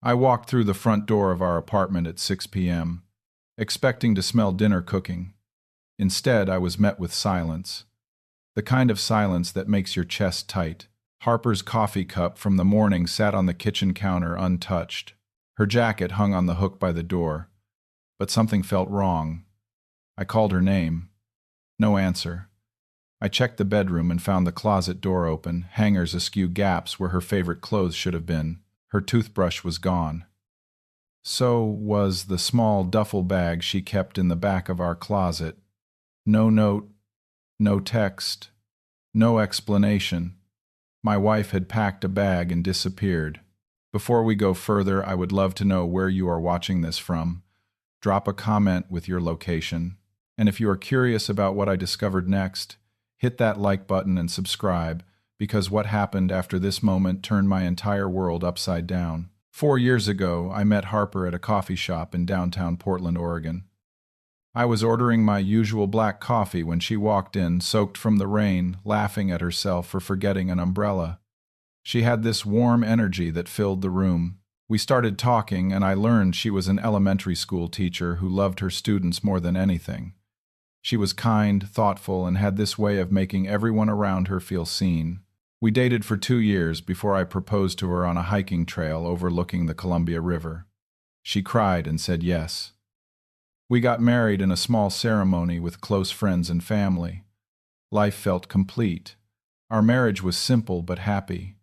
I walked through the front door of our apartment at 6 p.m., expecting to smell dinner cooking. Instead, I was met with silence. The kind of silence that makes your chest tight. Harper's coffee cup from the morning sat on the kitchen counter untouched. Her jacket hung on the hook by the door. But something felt wrong. I called her name. No answer. I checked the bedroom and found the closet door open, hangers askew gaps where her favorite clothes should have been. Her toothbrush was gone. So was the small duffel bag she kept in the back of our closet. No note, no text, no explanation. My wife had packed a bag and disappeared. Before we go further, I would love to know where you are watching this from. Drop a comment with your location. And if you are curious about what I discovered next, hit that like button and subscribe, because what happened after this moment turned my entire world upside down. 4 years ago, I met Harper at a coffee shop in downtown Portland, Oregon. I was ordering my usual black coffee when she walked in, soaked from the rain, laughing at herself for forgetting an umbrella. She had this warm energy that filled the room. We started talking, and I learned she was an elementary school teacher who loved her students more than anything. She was kind, thoughtful, and had this way of making everyone around her feel seen. We dated for 2 years before I proposed to her on a hiking trail overlooking the Columbia River. She cried and said yes. We got married in a small ceremony with close friends and family. Life felt complete. Our marriage was simple but happy.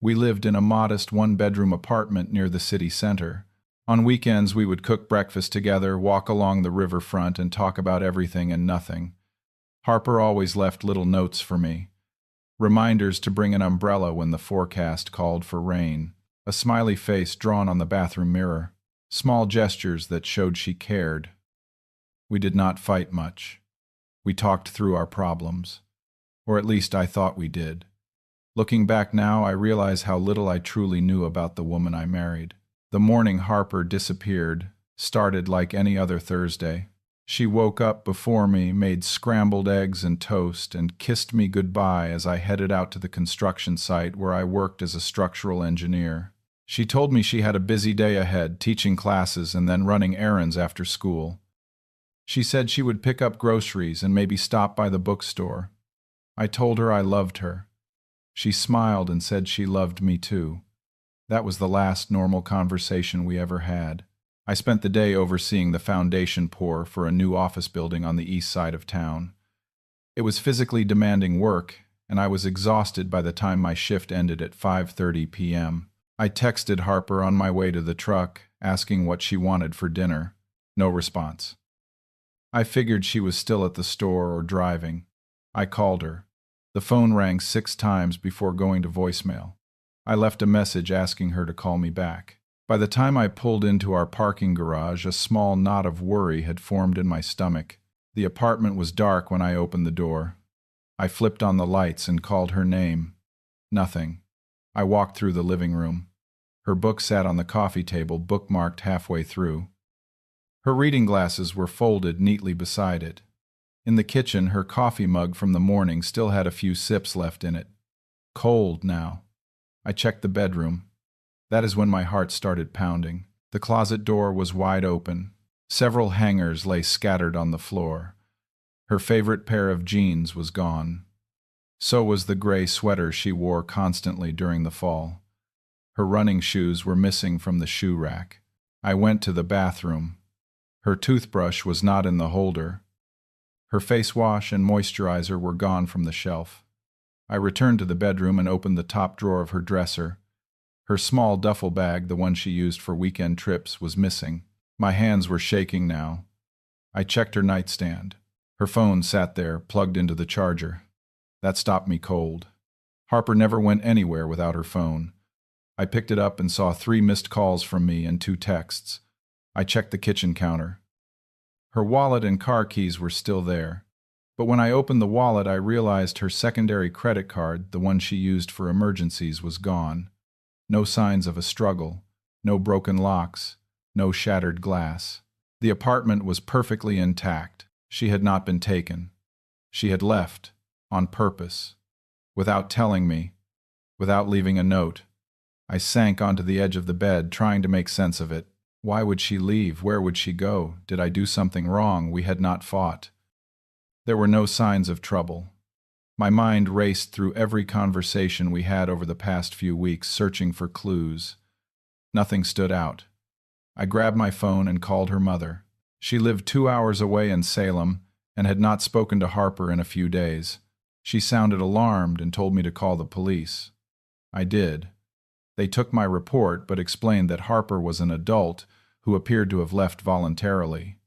We lived in a modest one-bedroom apartment near the city center. On weekends, we would cook breakfast together, walk along the riverfront, and talk about everything and nothing. Harper always left little notes for me. Reminders to bring an umbrella when the forecast called for rain. A smiley face drawn on the bathroom mirror. Small gestures that showed she cared. We did not fight much. We talked through our problems. Or at least I thought we did. Looking back now, I realize how little I truly knew about the woman I married. The morning Harper disappeared started like any other Thursday. She woke up before me, made scrambled eggs and toast, and kissed me goodbye as I headed out to the construction site where I worked as a structural engineer. She told me she had a busy day ahead, teaching classes and then running errands after school. She said she would pick up groceries and maybe stop by the bookstore. I told her I loved her. She smiled and said she loved me too. That was the last normal conversation we ever had. I spent the day overseeing the foundation pour for a new office building on the east side of town. It was physically demanding work, and I was exhausted by the time my shift ended at 5:30 p.m. I texted Harper on my way to the truck, asking what she wanted for dinner. No response. I figured she was still at the store or driving. I called her. The phone rang 6 times before going to voicemail. I left a message asking her to call me back. By the time I pulled into our parking garage, a small knot of worry had formed in my stomach. The apartment was dark when I opened the door. I flipped on the lights and called her name. Nothing. I walked through the living room. Her book sat on the coffee table, bookmarked halfway through. Her reading glasses were folded neatly beside it. In the kitchen, her coffee mug from the morning still had a few sips left in it. Cold now. I checked the bedroom. That is when my heart started pounding. The closet door was wide open. Several hangers lay scattered on the floor. Her favorite pair of jeans was gone. So was the gray sweater she wore constantly during the fall. Her running shoes were missing from the shoe rack. I went to the bathroom. Her toothbrush was not in the holder. Her face wash and moisturizer were gone from the shelf. I returned to the bedroom and opened the top drawer of her dresser. Her small duffel bag, the one she used for weekend trips, was missing. My hands were shaking now. I checked her nightstand. Her phone sat there, plugged into the charger. That stopped me cold. Harper never went anywhere without her phone. I picked it up and saw 3 missed calls from me and 2 texts. I checked the kitchen counter. Her wallet and car keys were still there. But when I opened the wallet, I realized her secondary credit card, the one she used for emergencies, was gone. No signs of a struggle, no broken locks, no shattered glass. The apartment was perfectly intact. She had not been taken. She had left, on purpose, without telling me, without leaving a note. I sank onto the edge of the bed, trying to make sense of it. Why would she leave? Where would she go? Did I do something wrong? We had not fought. There were no signs of trouble. My mind raced through every conversation we had over the past few weeks, searching for clues. Nothing stood out. I grabbed my phone and called her mother. She lived 2 hours away in Salem and had not spoken to Harper in a few days. She sounded alarmed and told me to call the police. I did. They took my report but explained that Harper was an adult who appeared to have left voluntarily.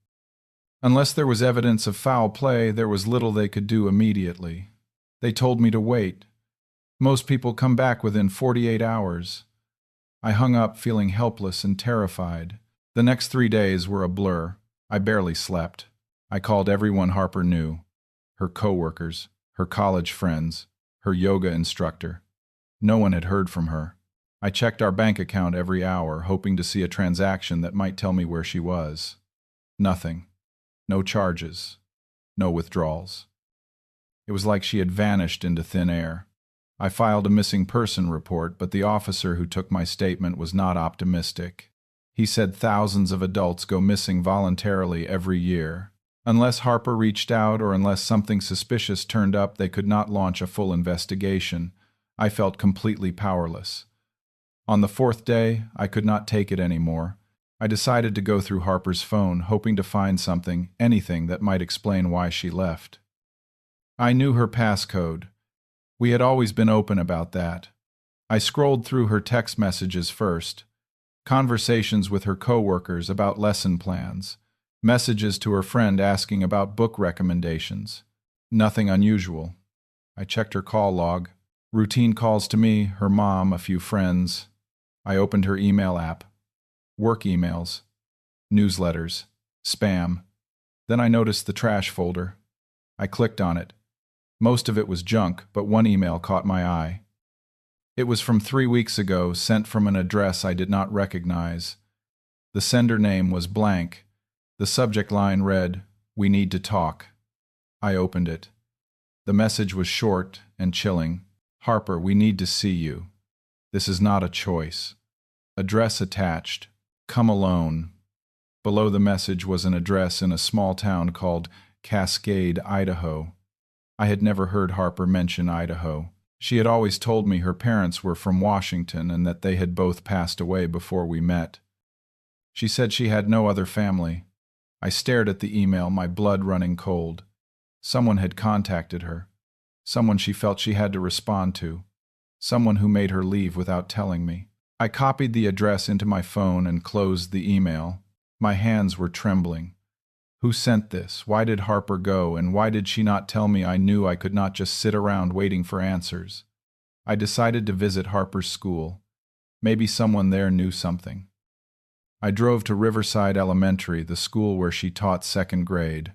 Unless there was evidence of foul play, there was little they could do immediately. They told me to wait. Most people come back within 48 hours. I hung up feeling helpless and terrified. The next 3 days were a blur. I barely slept. I called everyone Harper knew. Her coworkers, her college friends, her yoga instructor. No one had heard from her. I checked our bank account every hour, hoping to see a transaction that might tell me where she was. Nothing. No charges. No withdrawals. It was like she had vanished into thin air. I filed a missing person report, but the officer who took my statement was not optimistic. He said thousands of adults go missing voluntarily every year. Unless Harper reached out or unless something suspicious turned up, they could not launch a full investigation. I felt completely powerless. On the 4th day, I could not take it anymore. I decided to go through Harper's phone, hoping to find something, anything that might explain why she left. I knew her passcode. We had always been open about that. I scrolled through her text messages first. Conversations with her coworkers about lesson plans. Messages to her friend asking about book recommendations. Nothing unusual. I checked her call log. Routine calls to me, her mom, a few friends. I opened her email app. Work emails. Newsletters. Spam. Then I noticed the trash folder. I clicked on it. Most of it was junk, but one email caught my eye. It was from 3 weeks ago, sent from an address I did not recognize. The sender name was blank. The subject line read, "We need to talk." I opened it. The message was short and chilling. "Harper, we need to see you. This is not a choice. Address attached. Come alone." Below the message was an address in a small town called Cascade, Idaho. I had never heard Harper mention Idaho. She had always told me her parents were from Washington and that they had both passed away before we met. She said she had no other family. I stared at the email, my blood running cold. Someone had contacted her. Someone she felt she had to respond to. Someone who made her leave without telling me. I copied the address into my phone and closed the email. My hands were trembling. Who sent this? Why did Harper go? And why did she not tell me I knew I could not just sit around waiting for answers? I decided to visit Harper's school. Maybe someone there knew something. I drove to Riverside Elementary, the school where she taught 2nd grade.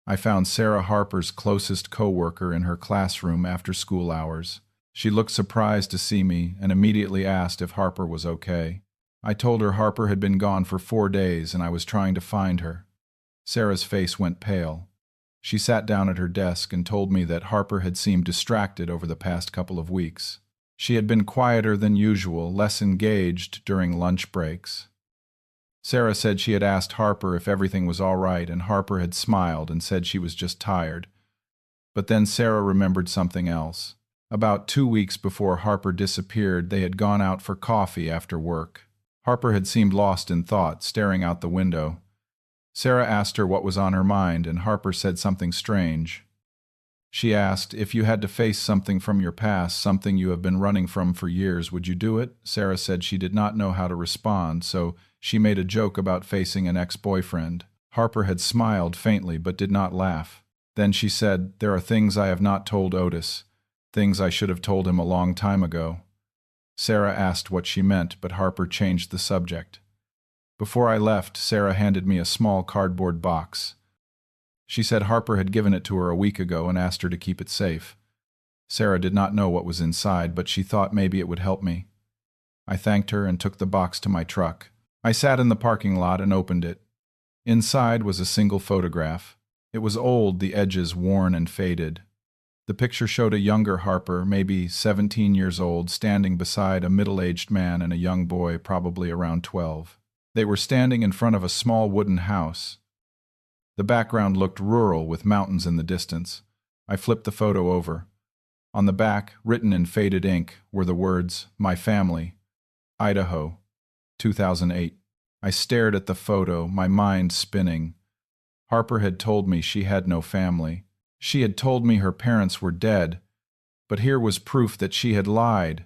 I found Sarah Harper's closest coworker in her classroom after school hours. She looked surprised to see me and immediately asked if Harper was okay. I told her Harper had been gone for 4 days and I was trying to find her. Sarah's face went pale. She sat down at her desk and told me that Harper had seemed distracted over the past couple of weeks. She had been quieter than usual, less engaged during lunch breaks. Sarah said she had asked Harper if everything was all right, and Harper had smiled and said she was just tired. But then Sarah remembered something else. About 2 weeks before Harper disappeared, they had gone out for coffee after work. Harper had seemed lost in thought, staring out the window. Sarah asked her what was on her mind, and Harper said something strange. She asked, "If you had to face something from your past, something you have been running from for years, would you do it?" Sarah said she did not know how to respond, so she made a joke about facing an ex-boyfriend. Harper had smiled faintly but did not laugh. Then she said, "There are things I have not told Otis, things I should have told him a long time ago." Sarah asked what she meant, but Harper changed the subject. Before I left, Sarah handed me a small cardboard box. She said Harper had given it to her a week ago and asked her to keep it safe. Sarah did not know what was inside, but she thought maybe it would help me. I thanked her and took the box to my truck. I sat in the parking lot and opened it. Inside was a single photograph. It was old, the edges worn and faded. The picture showed a younger Harper, maybe 17 years old, standing beside a middle-aged man and a young boy, probably around 12. They were standing in front of a small wooden house. The background looked rural with mountains in the distance. I flipped the photo over. On the back, written in faded ink, were the words, "My family, Idaho, 2008. I stared at the photo, my mind spinning. Harper had told me she had no family. She had told me her parents were dead, but here was proof that she had lied.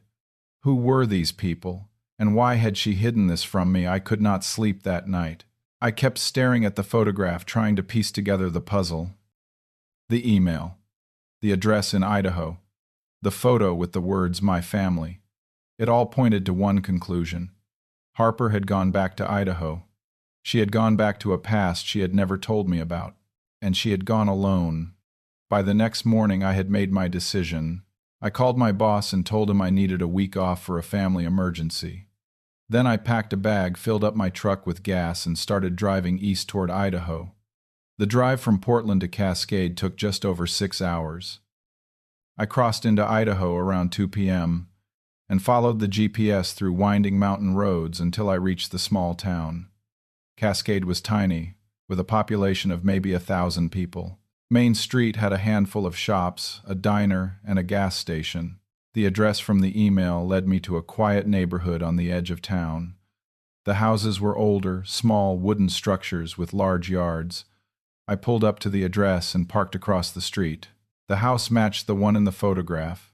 Who were these people, and why had she hidden this from me? I could not sleep that night. I kept staring at the photograph, trying to piece together the puzzle. The email, the address in Idaho, the photo with the words, "My family." It all pointed to one conclusion. Harper had gone back to Idaho. She had gone back to a past she had never told me about, and she had gone alone. By the next morning, I had made my decision. I called my boss and told him I needed a week off for a family emergency. Then I packed a bag, filled up my truck with gas, and started driving east toward Idaho. The drive from Portland to Cascade took just over 6 hours. I crossed into Idaho around 2 p.m. and followed the GPS through winding mountain roads until I reached the small town. Cascade was tiny, with a population of maybe 1,000 people. Main Street had a handful of shops, a diner, and a gas station. The address from the email led me to a quiet neighborhood on the edge of town. The houses were older, small wooden structures with large yards. I pulled up to the address and parked across the street. The house matched the one in the photograph.